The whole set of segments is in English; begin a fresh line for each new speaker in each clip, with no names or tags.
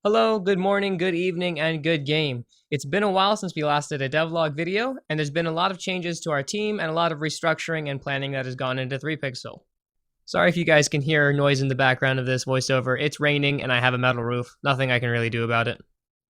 Hello, good morning, good evening, and good game. It's been a while since we last did a devlog video, and there's been a lot of changes to our team and a lot of restructuring and planning that has gone into 3Pixel. Sorry if you guys can hear noise in the background of this voiceover. It's raining and I have a metal roof. Nothing I can really do about it.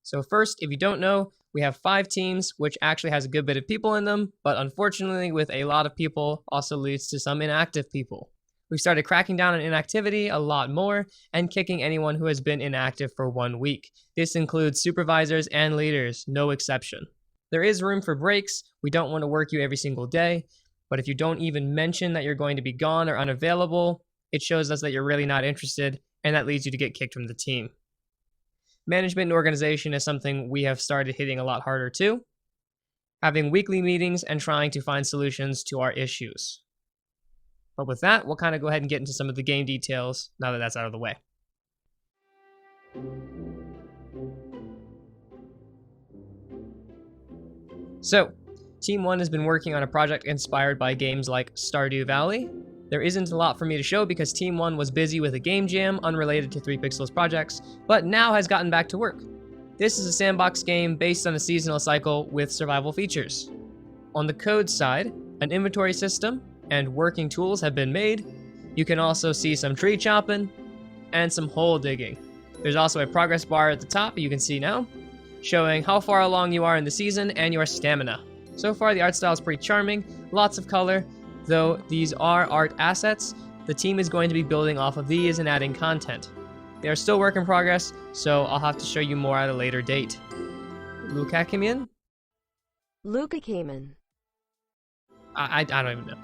So first, if you don't know, we have 5 teams, which actually has a good bit of people in them, but unfortunately with a lot of people also leads to some inactive people. We've started cracking down on inactivity a lot more and kicking anyone who has been inactive for 1 week. This includes supervisors and leaders, no exception. There is room for breaks. We don't want to work you every single day, but if you don't even mention that you're going to be gone or unavailable, it shows us that you're really not interested, and that leads you to get kicked from the team. Management and organization is something we have started hitting a lot harder too, having weekly meetings and trying to find solutions to our issues. But with that, we'll kind of go ahead and get into some of the game details now that that's out of the way. So, Team 1 has been working on a project inspired by games like Stardew Valley. There isn't a lot for me to show because Team 1 was busy with a game jam unrelated to 3Pixel's projects, but now has gotten back to work. This is a sandbox game based on a seasonal cycle with survival features. On the code side, an inventory system and working tools have been made. You can also see some tree chopping and some hole digging. There's also a progress bar at the top you can see now, showing how far along you are in the season and your stamina. So far the art style is pretty charming, lots of color, though these are art assets. The team is going to be building off of these and adding content. They are still work in progress, so I'll have to show you more at a later date. Lucacaiman?
Lucacaiman.
I don't even know.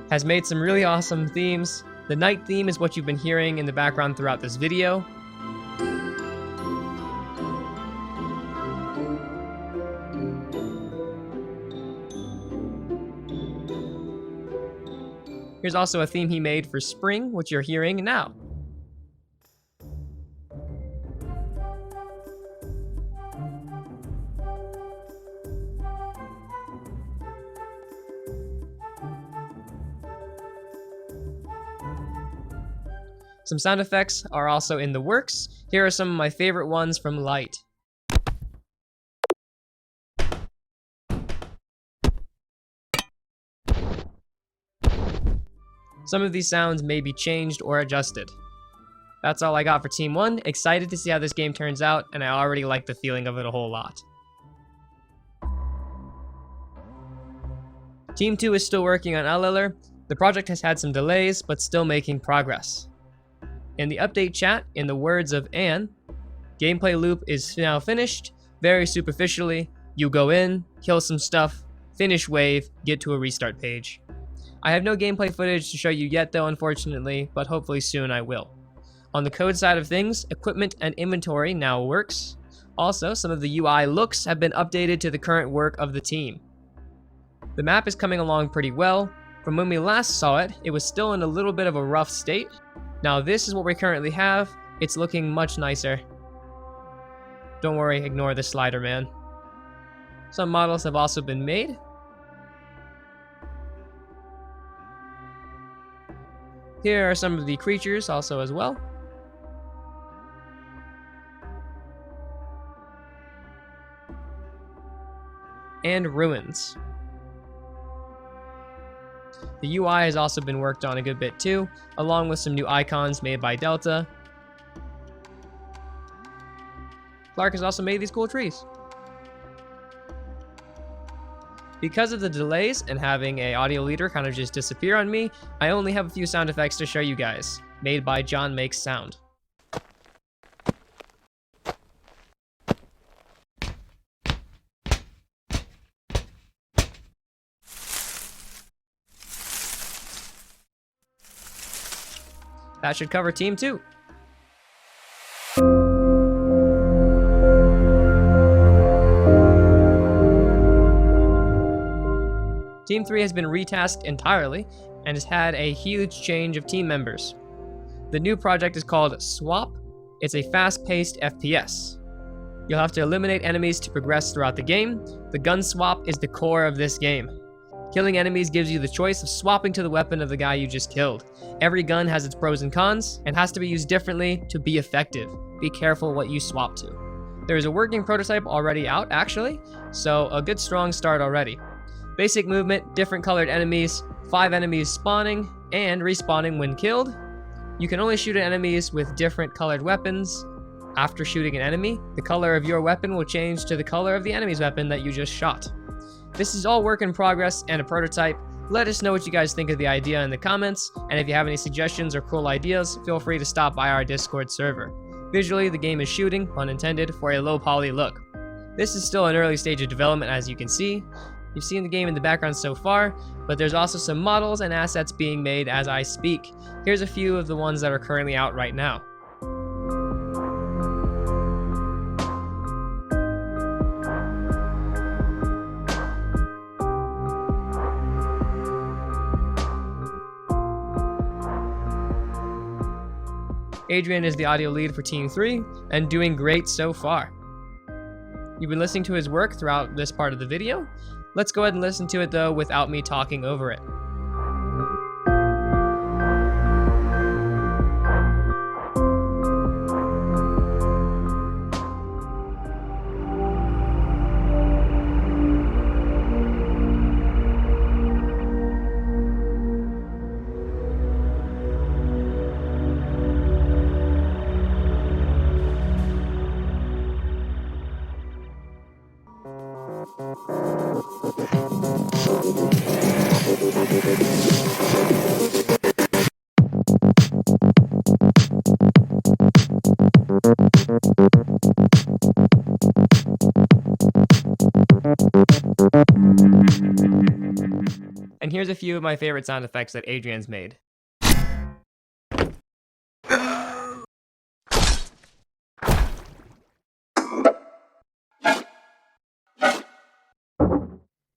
Has made some really awesome themes. The night theme is what you've been hearing in the background throughout this video. Here's also a theme he made for spring, which you're hearing now. Some sound effects are also in the works. Here are some of my favorite ones from Lyte. Some of these sounds may be changed or adjusted. That's all I got for Team 1. Excited to see how this game turns out, and I already like the feeling of it a whole lot. Team 2 is still working on Aan Allien. The project has had some delays, but still making progress. In the update chat, in the words of Anne, gameplay loop is now finished. Very superficially, you go in, kill some stuff, finish wave, get to a restart page. I have no gameplay footage to show you yet though, unfortunately, but hopefully soon I will. On the code side of things, equipment and inventory now works. Also, some of the UI looks have been updated to the current work of the team. The map is coming along pretty well. From when we last saw it, it was still in a little bit of a rough state. Now this is what we currently have. It's looking much nicer. Don't worry, ignore the slider, man. Some models have also been made. Here are some of the creatures also as well. And ruins. The UI has also been worked on a good bit too, along with some new icons made by Delta. Clark has also made these cool trees. Because of the delays and having an audio leader kind of just disappear on me, I only have a few sound effects to show you guys, made by John Makes Sound. That should cover Team 2. Team 3 has been retasked entirely and has had a huge change of team members. The new project is called Swap. It's a fast-paced FPS. You'll have to eliminate enemies to progress throughout the game. The gun swap is the core of this game. Killing enemies gives you the choice of swapping to the weapon of the guy you just killed. Every gun has its pros and cons, and has to be used differently to be effective. Be careful what you swap to. There is a working prototype already out, actually, so a good strong start already. Basic movement, different colored enemies, 5 enemies spawning, and respawning when killed. You can only shoot at enemies with different colored weapons. After shooting an enemy, the color of your weapon will change to the color of the enemy's weapon that you just shot. This is all work in progress and a prototype. Let us know what you guys think of the idea in the comments, and if you have any suggestions or cool ideas, feel free to stop by our Discord server. Visually, the game is shooting, pun intended, for a low poly look. This is still an early stage of development, as you can see. You've seen the game in the background so far, but there's also some models and assets being made as I speak. Here's a few of the ones that are currently out right now. Adrian is the audio lead for Team 3, and doing great so far. You've been listening to his work throughout this part of the video. Let's go ahead and listen to it though without me talking over it. And here's a few of my favorite sound effects that Adrian's made.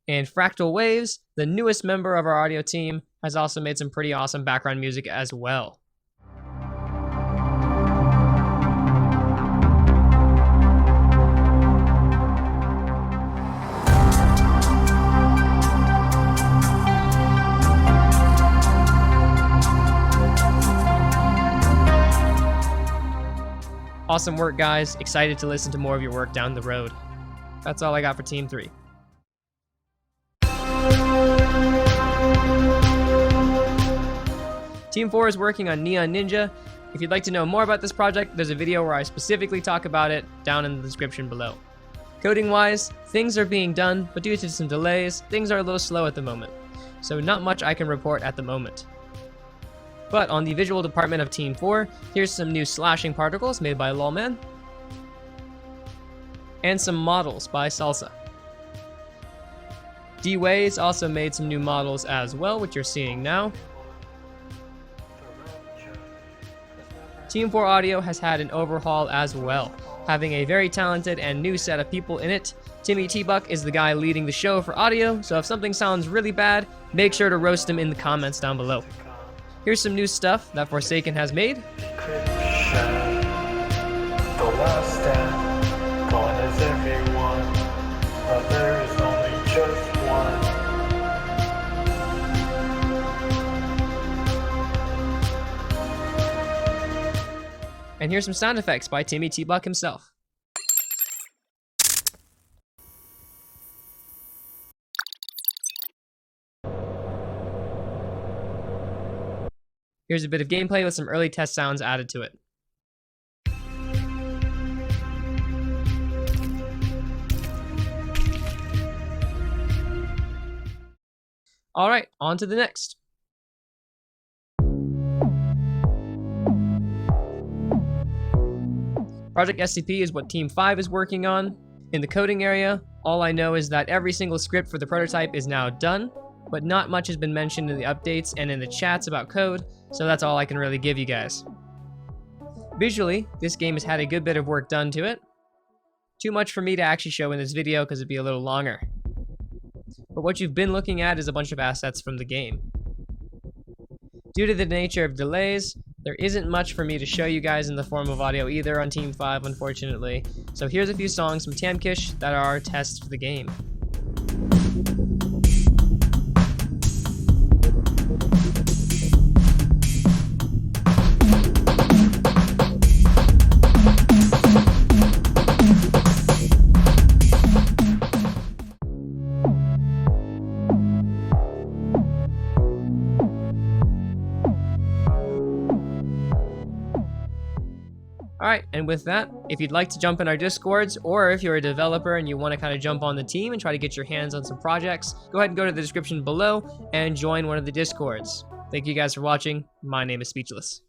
And Fractal Waves, the newest member of our audio team, has also made some pretty awesome background music as well. Awesome work, guys. Excited to listen to more of your work down the road. That's all I got for Team 3. Team 4 is working on Neon Ninja. If you'd like to know more about this project, there's a video where I specifically talk about it down in the description below. Coding-wise, things are being done, but due to some delays, things are a little slow at the moment. So not much I can report at the moment. But on the visual department of Team 4, here's some new slashing particles made by Lawman. And some models by Salsa. D-Ways also made some new models as well, which you're seeing now. Team 4 Audio has had an overhaul as well, having a very talented and new set of people in it. Timmy T-Buck is the guy leading the show for audio, so if something sounds really bad, make sure to roast him in the comments down below. Here's some new stuff that Forsaken has made. And here's some sound effects by Timmy T-Buck himself. Here's a bit of gameplay with some early test sounds added to it. Alright, on to the next. Project SCP is what Team 5 is working on. In the coding area, all I know is that every single script for the prototype is now done, but not much has been mentioned in the updates and in the chats about code, so that's all I can really give you guys. Visually, this game has had a good bit of work done to it. Too much for me to actually show in this video because it'd be a little longer. But what you've been looking at is a bunch of assets from the game. Due to the nature of delays, there isn't much for me to show you guys in the form of audio either on Team 5, unfortunately. So here's a few songs from Tamkish that are tests for the game. Alright, and with that, if you'd like to jump in our Discords, or if you're a developer and you want to kind of jump on the team and try to get your hands on some projects, go ahead and go to the description below and join one of the Discords. Thank you guys for watching. My name is Speechless.